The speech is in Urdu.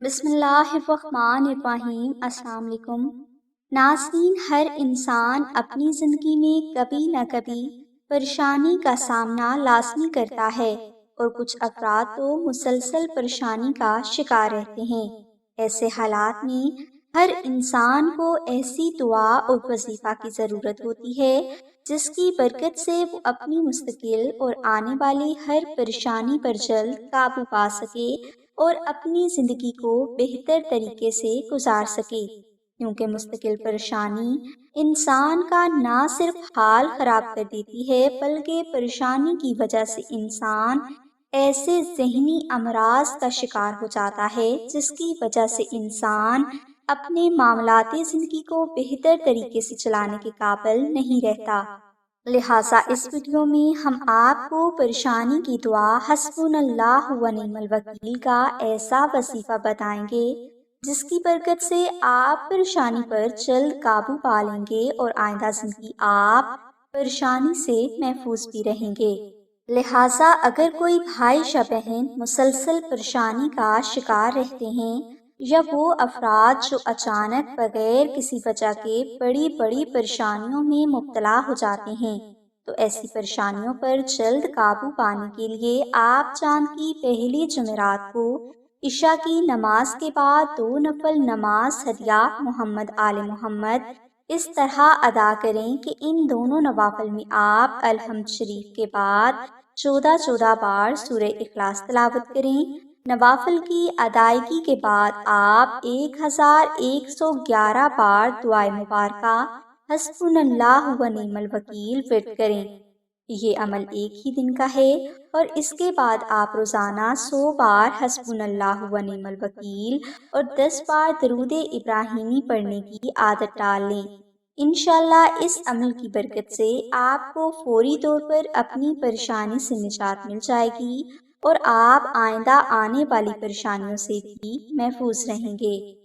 بسم اللہ الرحمن الرحیم۔ السلام علیکم ناظرین، ہر انسان اپنی زندگی میں کبھی نہ کبھی پریشانی کا سامنا لازمی کرتا ہے، اور کچھ افراد تو مسلسل پریشانی کا شکار رہتے ہیں۔ ایسے حالات میں ہر انسان کو ایسی دعا اور وظیفہ کی ضرورت ہوتی ہے جس کی برکت سے وہ اپنی مستقل اور آنے والی ہر پریشانی پر جلد قابو پا سکے اور اپنی زندگی کو بہتر طریقے سے گزار سکے، کیونکہ مستقل پریشانی انسان کا نہ صرف حال خراب کر دیتی ہے بلکہ پریشانی کی وجہ سے انسان ایسے ذہنی امراض کا شکار ہو جاتا ہے جس کی وجہ سے انسان اپنے معاملاتی زندگی کو بہتر طریقے سے چلانے کے قابل نہیں رہتا۔ لہٰذا اس ویڈیو میں ہم آپ کو پریشانی کی دعا حسبنا اللہ و نعم الوکیل کا ایسا وظیفہ بتائیں گے جس کی برکت سے آپ پریشانی پر جلد قابو پا لیں گے اور آئندہ زندگی آپ پریشانی سے محفوظ بھی رہیں گے۔ لہٰذا اگر کوئی بھائی یا بہن مسلسل پریشانی کا شکار رہتے ہیں، یا وہ افراد جو اچانک بغیر کسی وجہ کے بڑی بڑی پریشانیوں میں مبتلا ہو جاتے ہیں، تو ایسی پریشانیوں پر جلد قابو پانے کے لیے آپ چاند کی پہلی جمعرات کو عشاء کی نماز کے بعد 2 نفل نماز ہدیہ محمد آل محمد اس طرح ادا کریں کہ ان دونوں نوافل میں آپ الحمد شریف کے بعد 14 بار سورہ اخلاص تلاوت کریں۔ نوافل کی ادائیگی کے بعد آپ 1111 بار دعائے مبارکہ حسبنا اللہ و نعم الوکیل ورد کریں۔ یہ عمل ایک ہی دن کا ہے، اور اس کے بعد آپ روزانہ 100 بار حسبنا اللہ و نعم الوکیل اور 10 بار درود ابراہیمی پڑھنے کی عادت ڈال لیں۔ انشاءاللہ اس عمل کی برکت سے آپ کو فوری طور پر اپنی پریشانی سے نجات مل جائے گی، اور آپ آئندہ آنے والی پریشانیوں سے بھی محفوظ رہیں گے۔